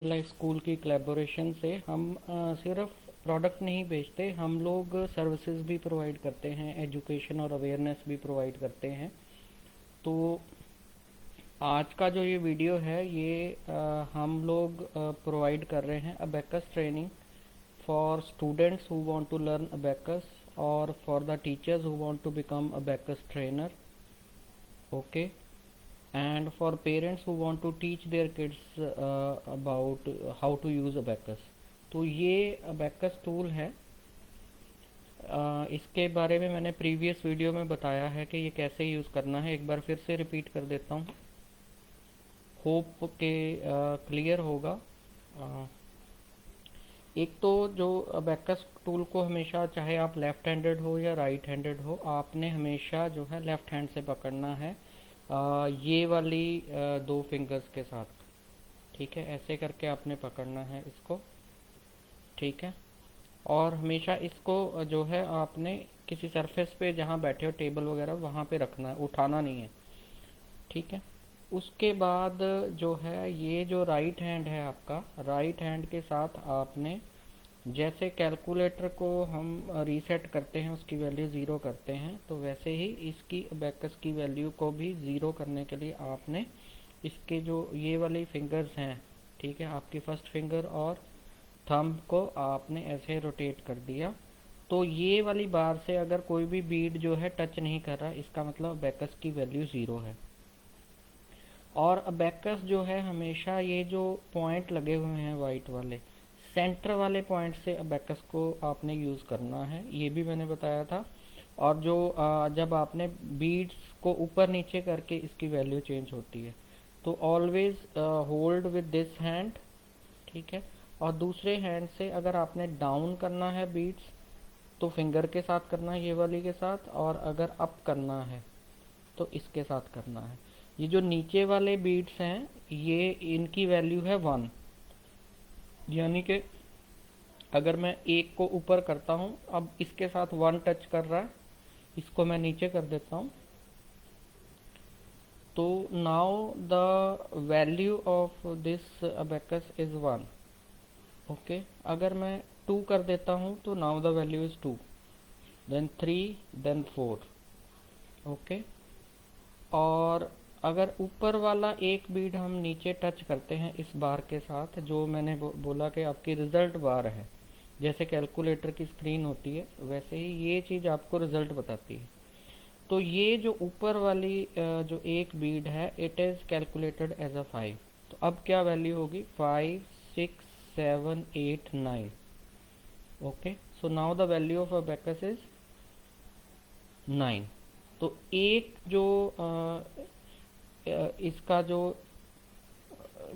Life school की collaboration से हम सिर्फ प्रोडक्ट नहीं बेचते, हम लोग सर्विसेज भी प्रोवाइड करते हैं, एजुकेशन और अवेयरनेस भी प्रोवाइड करते हैं। तो आज का जो ये वीडियो है ये हम लोग प्रोवाइड कर रहे हैं abacus training for students who want to learn abacus और for the teachers who want to become abacus trainer. Okay, and for parents who want to teach their kids about how to use abacus। तो ये abacus tool है। इसके बारे में मैंने previous video में बताया है कि ये कैसे यूज़ करना है। एक बार फिर से रिपीट कर देता हूँ, होप के क्लियर होगा। अ, एक तो जो अबेकस टूल को हमेशा, चाहे आप लेफ्ट हैंडेड हो या राइट हैंडेड हो, आपने हमेशा जो है लेफ्ट हैंड से पकड़ना है, ये वाली दो फिंगर्स के साथ। ठीक है, ऐसे करके आपने पकड़ना है इसको। ठीक है, और हमेशा इसको जो है आपने किसी सरफेस पे जहाँ बैठे हो, टेबल वगैरह, वहाँ पे रखना है, उठाना नहीं है। ठीक है, उसके बाद जो है ये जो राइट हैंड है आपका, राइट हैंड के साथ आपने जैसे कैलकुलेटर को हम रीसेट करते हैं, उसकी वैल्यू ज़ीरो करते हैं, तो वैसे ही इसकी अबेकस की वैल्यू को भी ज़ीरो करने के लिए आपने इसके जो ये वाली फिंगर्स हैं, ठीक है, आपकी फर्स्ट फिंगर और थंब को आपने ऐसे रोटेट कर दिया, तो ये वाली बार से अगर कोई भी बीड जो है टच नहीं कर रहा, इसका मतलब अबेकस की वैल्यू ज़ीरो है। और अबेकस जो है हमेशा ये जो पॉइंट लगे हुए हैं वाइट वाले, सेंटर वाले पॉइंट से अबेकस को आपने यूज़ करना है, ये भी मैंने बताया था। और जो जब आपने बीड्स को ऊपर नीचे करके इसकी वैल्यू चेंज होती है, तो always hold with this hand. ठीक है, और दूसरे हैंड से अगर आपने डाउन करना है बीड्स, तो फिंगर के साथ करना है, ये वाली के साथ, और अगर अप करना है तो इसके साथ करना है। ये जो नीचे वाले बीट्स हैं, ये इनकी वैल्यू है वन, यानी कि अगर मैं एक को ऊपर करता हूँ, अब इसके साथ वन टच कर रहा है, इसको मैं नीचे कर देता हूँ, तो now the value of this abacus is one. Okay, अगर मैं टू कर देता हूँ तो now the value is two, then three, then four. Okay, और अगर ऊपर वाला एक बीड हम नीचे टच करते हैं इस बार के साथ, जो मैंने बोला कि आपकी रिजल्ट बार है, जैसे कैलकुलेटर की स्क्रीन होती है वैसे ही ये चीज़ आपको रिजल्ट बताती है। तो ये जो ऊपर वाली जो एक बीड है, it is calculated as a five. तो अब क्या वैल्यू होगी, five, six, seven, eight, nine. Okay, so now the value of abacus is nine. तो एक जो इसका जो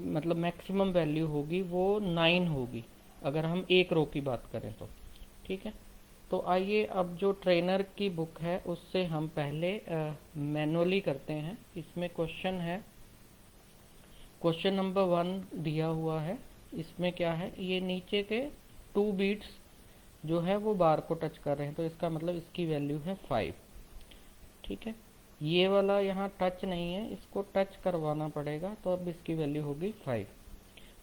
मतलब मैक्सिमम वैल्यू होगी वो नाइन होगी, अगर हम एक रो की बात करें तो। ठीक है, तो आइए अब जो ट्रेनर की बुक है उससे हम पहले मैनुअली करते हैं। इसमें क्वेश्चन है, क्वेश्चन नंबर वन दिया हुआ है। इसमें क्या है, ये नीचे के टू बीट्स जो है वो बार को टच कर रहे हैं, तो इसका मतलब इसकी वैल्यू है फाइव। ठीक है, ये वाला यहाँ टच नहीं है, इसको टच करवाना पड़ेगा, तो अब इसकी वैल्यू होगी फाइव।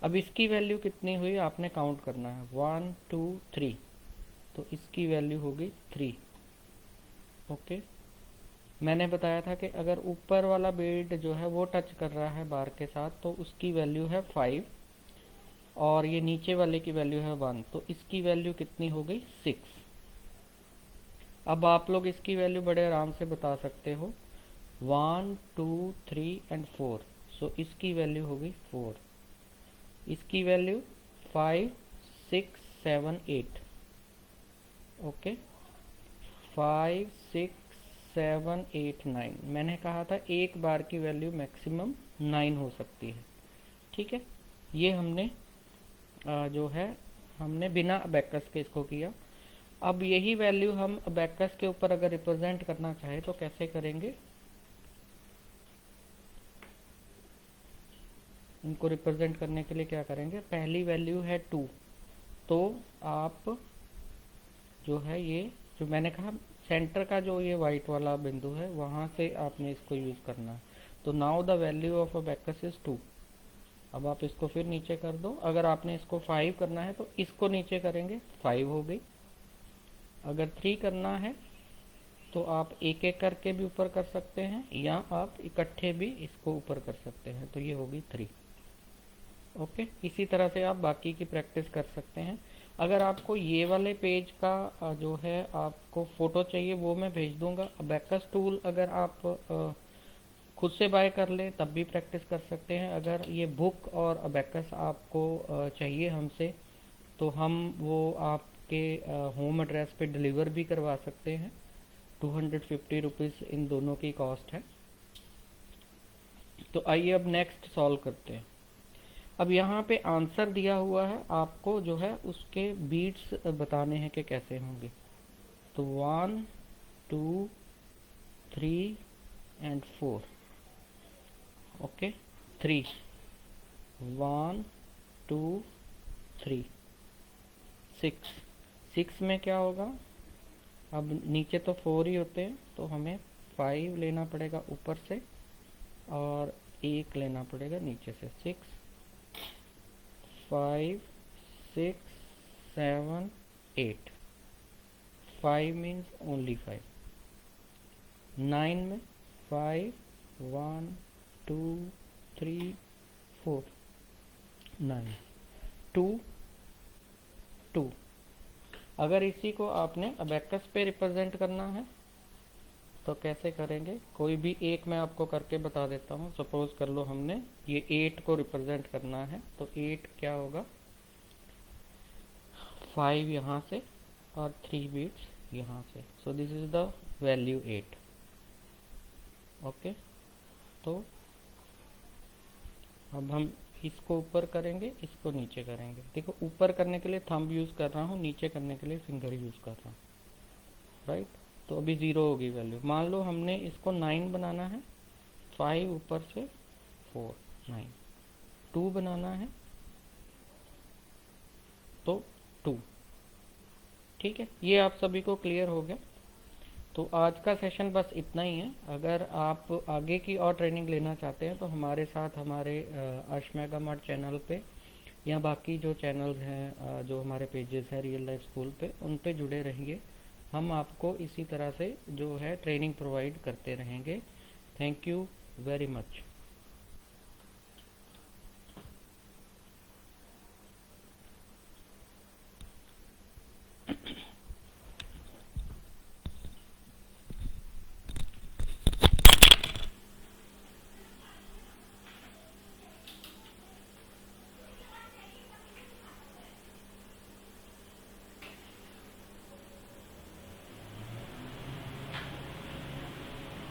अब इसकी वैल्यू कितनी हुई आपने काउंट करना है, वन, टू, थ्री, तो इसकी वैल्यू होगी थ्री। ओके, मैंने बताया था कि अगर ऊपर वाला बीड जो है वो टच कर रहा है बार के साथ, तो उसकी वैल्यू है फाइव, और ये नीचे वाले की वैल्यू है वन, तो इसकी वैल्यू कितनी हो गई, सिक्स। अब आप लोग इसकी वैल्यू बड़े आराम से बता सकते हो, one, two, three and four, so इसकी वैल्यू होगी फोर। इसकी value five, six, seven, eight. Okay, five, six, seven, eight, nine. मैंने कहा था एक बार की वैल्यू मैक्सिमम नाइन हो सकती है। ठीक है, ये हमने जो है हमने बिना अबेकस के इसको किया। अब यही वैल्यू हम अबेकस के ऊपर अगर रिप्रेजेंट करना चाहे तो कैसे करेंगे, इनको रिप्रेजेंट करने के लिए क्या करेंगे, पहली वैल्यू है टू, तो आप जो है ये जो मैंने कहा सेंटर का जो ये वाइट वाला बिंदु है, वहाँ से आपने इसको यूज़ करना है। तो now the value of abacus is two. अब आप इसको फिर नीचे कर दो। अगर आपने इसको 5 करना है तो इसको नीचे करेंगे, 5 हो गई। अगर 3 करना है तो आप एक एक करके भी ऊपर कर सकते हैं, या आप इकट्ठे भी इसको ऊपर कर सकते हैं, तो ये होगी 3। ओके, इसी तरह से आप बाकी की प्रैक्टिस कर सकते हैं। अगर आपको ये वाले पेज का जो है आपको फ़ोटो चाहिए, वो मैं भेज दूंगा। अबेकस टूल अगर आप खुद से बाय कर ले तब भी प्रैक्टिस कर सकते हैं। अगर ये बुक और अबेकस आपको चाहिए हमसे, तो हम वो आपके होम एड्रेस पे डिलीवर भी करवा सकते हैं। 250 रुपीज़ इन दोनों की कॉस्ट है। तो आइए अब नेक्स्ट सॉल्व करते हैं। अब यहाँ पे आंसर दिया हुआ है, आपको जो है उसके बीट्स बताने हैं कि कैसे होंगे। तो 1 2 3 एंड 4। ओके, 3 1 2 3 6। 6 में क्या होगा, अब नीचे तो 4 ही होते हैं, तो हमें 5 लेना पड़ेगा ऊपर से और 1 लेना पड़ेगा नीचे से। 6 5 6 7 8। 5 मीन्स ओनली 5। 9 में 5 1 2 3 4 9 2 2। अगर इसी को आपने अबेकस पे रिप्रेजेंट करना है तो कैसे करेंगे, कोई भी एक मैं आपको करके बता देता हूँ। सपोज कर लो हमने ये 8 को रिप्रेजेंट करना है, तो 8 क्या होगा, 5 यहाँ से और 3 बीट्स यहाँ से। So this is the value 8। Okay, तो अब हम इसको ऊपर करेंगे, इसको नीचे करेंगे। देखो, ऊपर करने के लिए थंब यूज़ कर रहा हूँ, नीचे करने के लिए फिंगर यूज़ कर रहा हूँ, राइट। तो अभी 0 होगी वैल्यू। मान लो हमने इसको 9 बनाना है, 5 ऊपर से 4 9। 2 बनाना है तो 2। ठीक है, ये आप सभी को क्लियर हो गया। तो आज का सेशन बस इतना ही है। अगर आप आगे की और ट्रेनिंग लेना चाहते हैं तो हमारे साथ हमारे अर्श मेगा मार्ट चैनल पे या बाकी जो चैनल्स हैं, जो हमारे पेजेस हैं रियल लाइफ स्कूल पे, उन पे जुड़े रहिए। हम आपको इसी तरह से जो है ट्रेनिंग प्रोवाइड करते रहेंगे। Thank you very much.